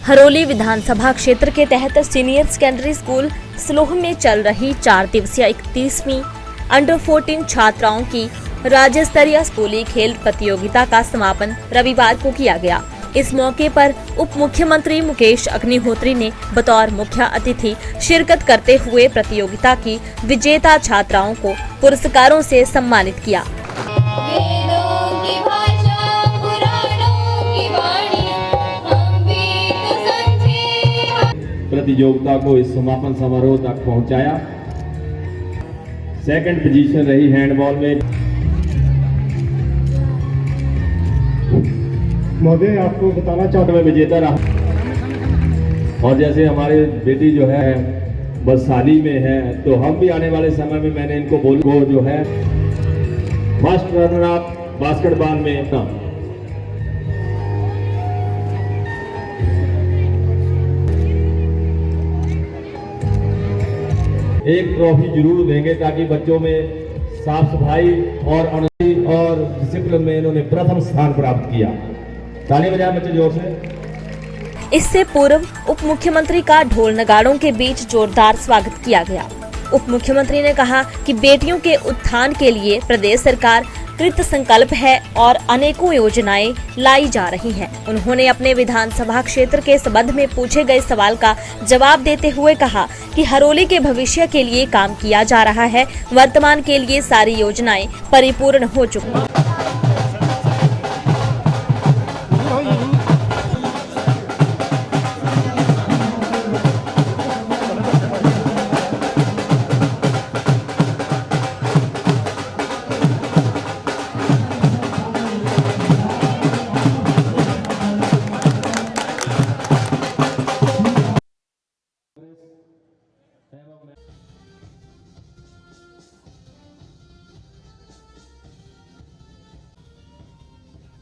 हरोली विधानसभा क्षेत्र के तहत सीनियर सेकेंडरी स्कूल स्लोह में चल रही 4 दिवसीय 31वीं अंडर 14 छात्राओं की राज्य स्तरीय स्कूली खेल प्रतियोगिता का समापन रविवार को किया गया। इस मौके पर उप मुख्यमंत्री मुकेश अग्निहोत्री ने बतौर मुख्य अतिथि शिरकत करते हुए प्रतियोगिता की विजेता छात्राओं को पुरस्कारों से सम्मानित किया। प्रतियोगिता को इस समापन समारोह तक पहुंचाया। सेकंड पोजीशन रही हैंडबॉल में। महोदय, आपको बताना चाहता मैं विजेता रहा और जैसे हमारी बेटी जो है बदसाली में है, तो हम भी आने वाले समय में मैंने इनको बोलो जो है फर्स्ट रनर अप बास्केटबॉल में एक ट्रॉफी जरूर देंगे ताकि बच्चों में साफ सफाई और डिसिप्लिन में इन्होंने प्रथम स्थान प्राप्त किया। ताली बजाएं बच्चे जोर से। इससे पूर्व उप मुख्यमंत्री का ढोल नगाड़ों के बीच जोरदार स्वागत किया गया। उप मुख्यमंत्री ने कहा कि बेटियों के उत्थान के लिए प्रदेश सरकार कृत संकल्प है और अनेकों योजनाएं लाई जा रही हैं। उन्होंने अपने विधानसभा क्षेत्र के संबंध में पूछे गए सवाल का जवाब देते हुए कहा कि हरोली के भविष्य के लिए काम किया जा रहा है। वर्तमान के लिए सारी योजनाएं परिपूर्ण हो चुकी हैं।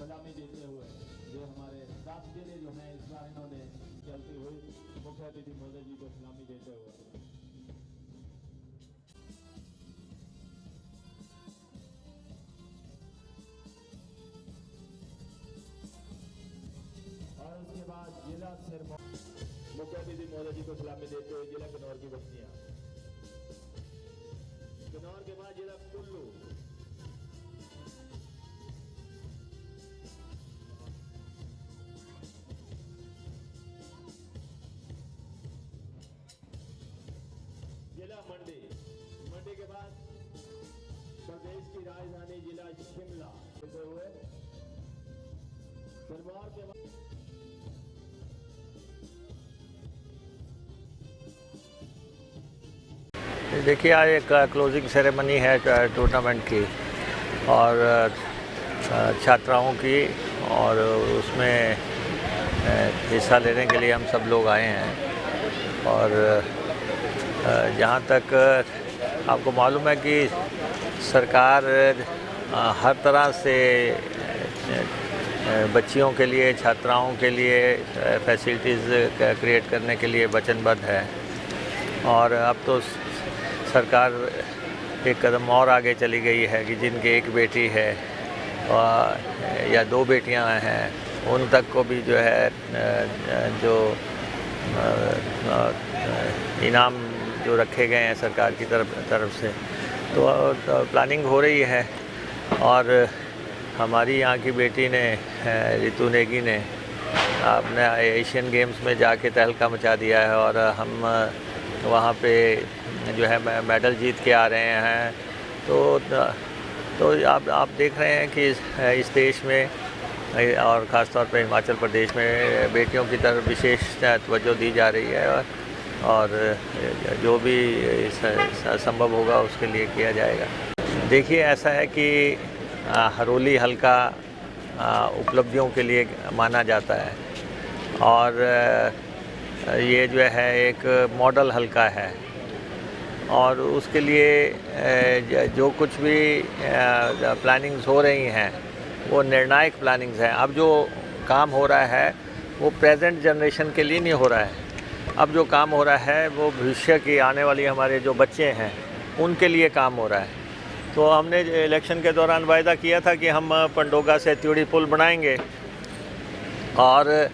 सलामी देते हुए जो हमारे 7 जिले जो हैं इस बार इन्होंने चलती हुई मुख्य अतिथि महोदय जी को सलामी देते हुए और उसके बाद जिला मुख्य अतिथि महोदय जी को सलामी देते हुए जिला किन्नौर की बच्चियां, किन्नौर के बाद जिला कुल्लू, जिला मंडी के बाद प्रदेश की राजधानी जिला शिमला होते हुए सिरमौर के बाद देखिए, आज एक क्लोजिंग सेरेमनी है टूर्नामेंट की और छात्राओं की, और उसमें हिस्सा लेने के लिए हम सब लोग आए हैं। और जहाँ तक आपको मालूम है कि सरकार हर तरह से बच्चियों के लिए, छात्राओं के लिए फैसिलिटीज़ क्रिएट करने के लिए वचनबद्ध है। और अब तो सरकार एक कदम और आगे चली गई है कि जिनकी एक बेटी है या 2 बेटियां हैं, उन तक को भी जो है जो इनाम जो रखे गए हैं सरकार की तरफ से, तो प्लानिंग हो रही है। और हमारी यहाँ की बेटी ने, रितु नेगी ने, अपने एशियन गेम्स में जाके तहलका मचा दिया है और हम वहाँ पे जो है मेडल जीत के आ रहे हैं। तो आप देख रहे हैं कि इस देश में और ख़ास तौर पे हिमाचल प्रदेश में बेटियों की तरफ विशेष तवज्जो दी जा रही है और जो भी संभव होगा उसके लिए किया जाएगा। देखिए, ऐसा है कि हरोली हल्का उपलब्धियों के लिए माना जाता है और ये जो है एक मॉडल हल्का है और उसके लिए जो कुछ भी प्लानिंग्स हो रही हैं वो निर्णायक प्लानिंग्स हैं। अब जो काम हो रहा है वो प्रेजेंट जनरेशन के लिए नहीं हो रहा है। अब जो काम हो रहा है वो भविष्य की आने वाली हमारे जो बच्चे हैं उनके लिए काम हो रहा है। तो हमने इलेक्शन के दौरान वायदा किया था कि हम पंडोगा से त्यूड़ी पुल बनाएंगे और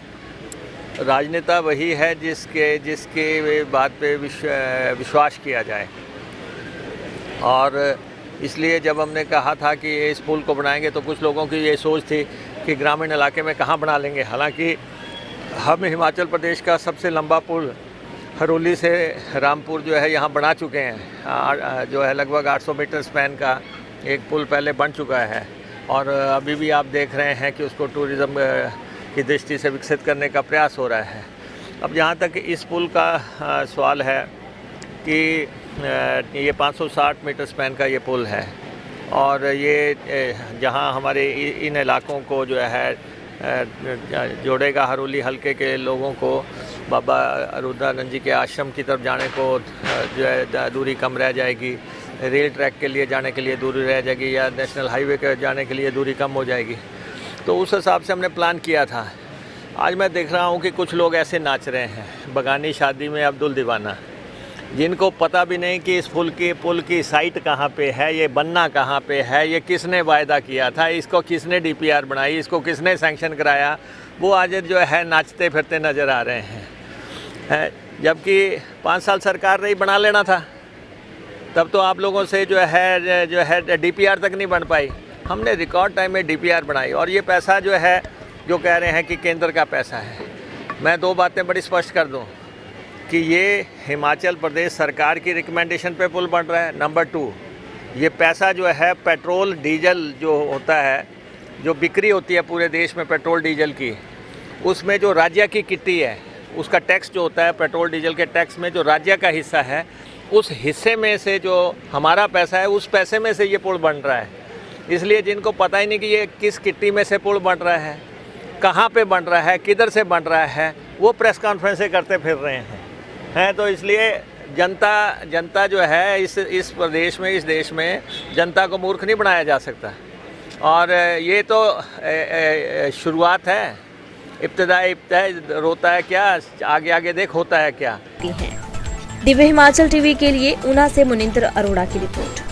राजनेता वही है जिसके बात पे विश्वास किया जाए। और इसलिए जब हमने कहा था कि इस पुल को बनाएंगे तो कुछ लोगों की ये सोच थी कि ग्रामीण इलाके में कहाँ बना लेंगे। हालांकि हम हिमाचल प्रदेश का सबसे लंबा पुल हरोली से रामपुर जो है यहाँ बना चुके हैं। जो है लगभग 800 मीटर स्पैन का एक पुल पहले बन चुका है और अभी भी आप देख रहे हैं कि उसको टूरिज़्म की दृष्टि से विकसित करने का प्रयास हो रहा है। अब जहाँ तक इस पुल का सवाल है कि ये 560 मीटर स्पैन का ये पुल है और ये जहाँ हमारे इन इलाकों को जो है जोड़ेगा, हरोली हलके के लोगों को बाबा रुद्रानंद जी के आश्रम की तरफ जाने को जो है दूरी कम रह जाएगी, रेल ट्रैक के लिए जाने के लिए दूरी रह जाएगी या नेशनल हाईवे के जाने के लिए दूरी कम हो जाएगी। तो उस हिसाब से हमने प्लान किया था। आज मैं देख रहा हूँ कि कुछ लोग ऐसे नाच रहे हैं, बगानी शादी में अब्दुल दीवाना, जिनको पता भी नहीं कि इस पुल की साइट कहाँ पे है, ये बनना कहाँ पे है, ये किसने वायदा किया था, इसको किसने डीपीआर बनाई, इसको किसने सैंक्शन कराया, वो आज जो है नाचते फिरते नज़र आ रहे हैं। जबकि 5 साल सरकार रही, बना लेना था, तब तो आप लोगों से जो है डीपीआर तक नहीं बन पाई। हमने रिकॉर्ड टाइम में डीपीआर बनाई और ये पैसा जो है जो कह रहे हैं कि केंद्र का पैसा है। मैं 2 बातें बड़ी स्पष्ट कर दूं कि ये हिमाचल प्रदेश सरकार की रिकमेंडेशन पे पुल बन रहा है। नंबर 2, ये पैसा जो है पेट्रोल डीजल जो होता है, जो बिक्री होती है पूरे देश में पेट्रोल डीजल की, उसमें जो राज्य की किट्टी है, उसका टैक्स जो होता है, पेट्रोल डीजल के टैक्स में जो राज्य का हिस्सा है, उस हिस्से में से जो हमारा पैसा है, उस पैसे में से ये पुल बन रहा है। इसलिए जिनको पता ही नहीं कि ये किस किट्टी में से पुल बन रहा है, कहाँ पे बन रहा है, किधर से बन रहा है, वो प्रेस कॉन्फ्रेंसें करते फिर रहे हैं। तो इसलिए जनता जो है इस प्रदेश में, इस देश में जनता को मूर्ख नहीं बनाया जा सकता। और ये तो शुरुआत है, इब्तिदा रोता है क्या, आगे आगे देख होता है क्या। दिव्य हिमाचल टीवी के लिए ऊना से मुनिंदर अरोड़ा की रिपोर्ट।